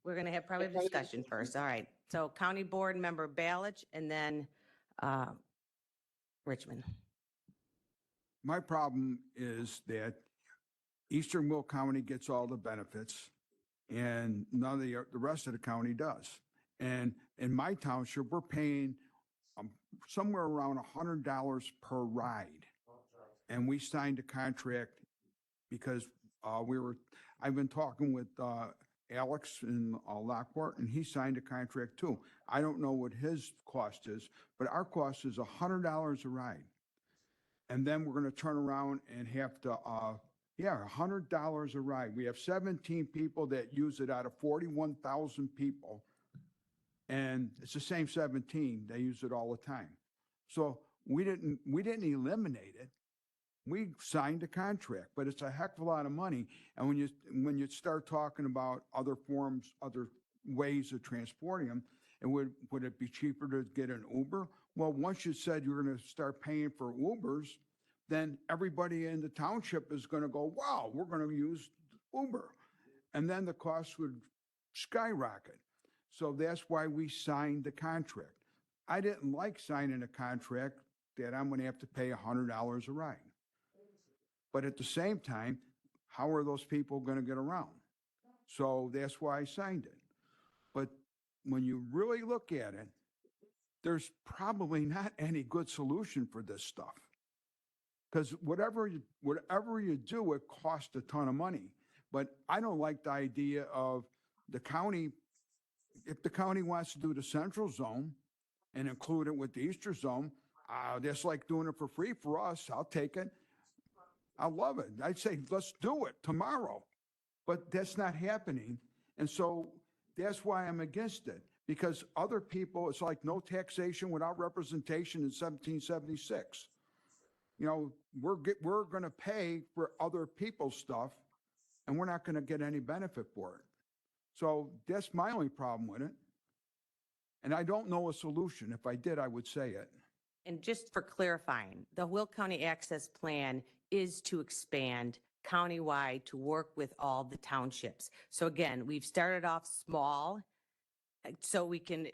we're going to have probably discussion first. All right. So County Board Member Balich and then Richmond. My problem is that Eastern Will County gets all the benefits and none of the rest of the county does. And in my township, we're paying somewhere around $100 per ride. And we signed a contract because I've been talking with Alex in Lockport, and he signed a contract too. I don't know what his cost is, but our cost is $100 a ride. And then we're going to turn around and have to, $100 a ride. We have 17 people that use it out of 41,000 people. And it's the same 17, they use it all the time. So we didn't eliminate it. We signed a contract, but it's a heck of a lot of money. And when you start talking about other forms, other ways of transporting them, and would it be cheaper to get an Uber? Well, once you said you're going to start paying for Ubers, then everybody in the township is going to go, wow, we're going to use Uber. And then the cost would skyrocket. So that's why we signed the contract. I didn't like signing a contract that I'm going to have to pay $100 a ride. But at the same time, how are those people going to get around? So that's why I signed it. But when you really look at it, there's probably not any good solution for this stuff. Because whatever you do, it costs a ton of money. But I don't like the idea of the county, if the county wants to do the central zone and include it with the eastern zone, that's like doing it for free for us. I'll take it. I love it. I'd say, let's do it tomorrow. But that's not happening. And so that's why I'm against it. Because other people, it's like no taxation without representation in 1776. You know, we're going to pay for other people's stuff, and we're not going to get any benefit for it. So that's my only problem with it. And I don't know a solution. If I did, I would say it. And just for clarifying, the Will County Access Plan is to expand countywide to work with all the townships. So again, we've started off small, so we can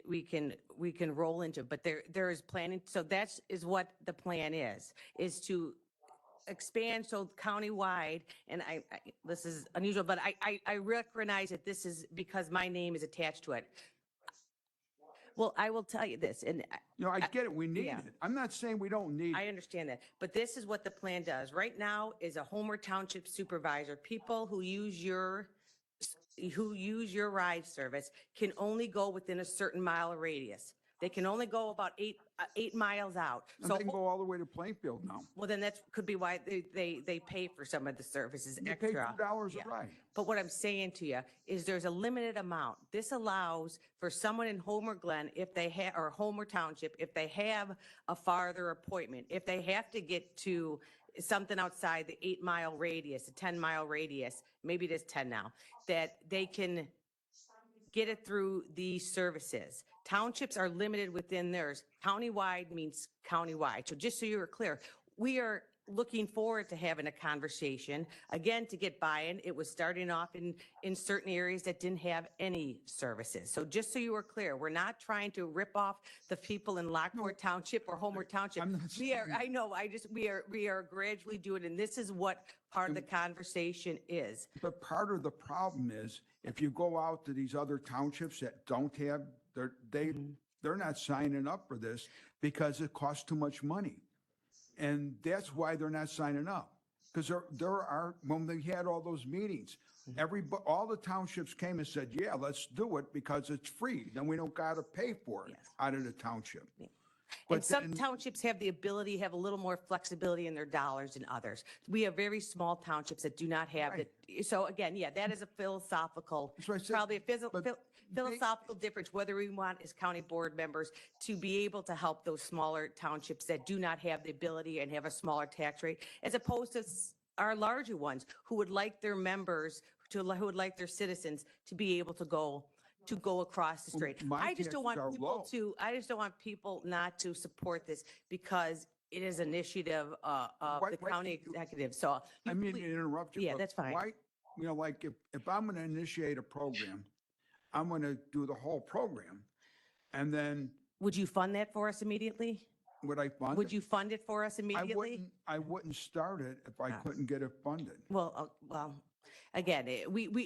roll into, but there is planning. So that is what the plan is to expand so countywide. And I this is unusual, but I recognize that this is because my name is attached to it. Well, I will tell you this, and I get it. We need it. I'm not saying we don't need it. I understand that, but this is what the plan does. Right now is a Homer Township supervisor. People who use your ride service can only go within a certain mile radius. They can only go about 8 miles out. And So they can go all the way to Plainfield now. well, then that could be why they pay for some of the services They extra. pay $2 a ride. But what I'm saying to you is there's a limited amount. This allows for someone in Homer Glen, if they have, or Homer Township, if they have a farther appointment, if they have to get to something outside the 8-mile radius, a 10-mile radius, maybe it is 10 now, that they can get it through these services. Townships are limited within theirs. Countywide means countywide. So just so you're clear, we are looking forward to having a conversation. Again, to get buy-in, it was starting off in certain areas that didn't have any services. So just so you are clear, we're not trying to rip off the people in Lockport Township or Homer Township. We are gradually doing it, and this is what part of the conversation is. But part of the problem is if you go out to these other townships that don't have, they're not signing up for this because it costs too much money. And that's why they're not signing up. Because there are, when they had all those meetings, all the townships came and said, yeah, let's do it because it's free. Then we don't got to pay for it out of the township. Yeah. But and some townships have the ability, have a little more flexibility in their dollars than others. We have very small townships that do not have it. So again, that is a philosophical, probably a philosophical difference, whether we want as county board members to be able to help those smaller townships that do not have the ability and have a smaller tax rate, as opposed to our larger ones who would like their members, who would like their citizens to be able to go across the street. I just don't want people not to support this because it is an initiative of the county executive. So I mean to interrupt you. Yeah, that's fine. Why, like if I'm going to initiate a program, I'm going to do the whole program. And then Would you fund that for us immediately? would I fund Would it? you fund it for us immediately? I wouldn't start it if I Ah. couldn't get it funded. Well, again,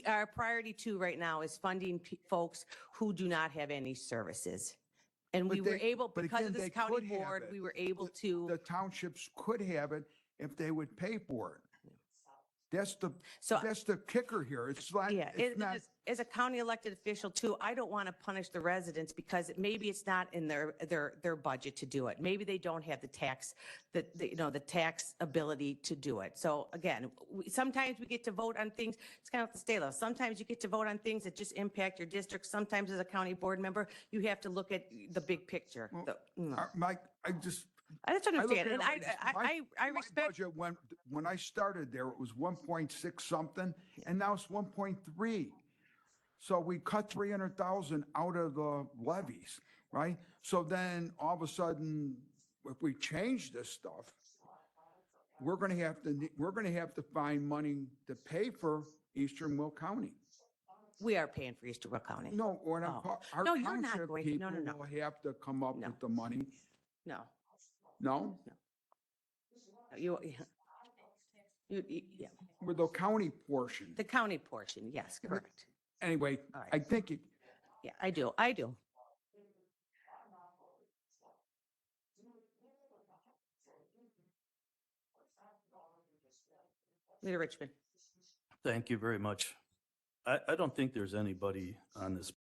our priority two right now is funding folks who do not have any services. And we But were they- able, but because of again, this they county could have board, it. we were able The to, townships could have it if they would pay for it. That's So- the kicker here. It's like, yeah, it's not, as a county elected official too, I don't want to punish the residents because maybe it's not in their budget to do it. Maybe they don't have the tax, the tax ability to do it. So again, sometimes we get to vote on things, it's kind of like the state law. Sometimes you get to vote on things that just impact your district. Sometimes as a county board member, you have to look at the big picture. Mike, I just, I just I look understand, at and it like this. I My respect, budget when I started there, it was 1.6 something, and now it's 1.3. So we cut 300,000 out of the levies, right? So then all of a sudden, if we change this stuff, we're going to have to find money to pay for Eastern Will County. we are paying for Easter Will County. No, when I'm, Oh. our No, you're not township going to. people No, no, no. will have to come up No. with the money. No, No? you, yeah, With the county portion. the county portion, yes, correct. Anyway, All right. I think it, Yeah, I do. Leader Richmond. Thank you very much. I don't think there's anybody on this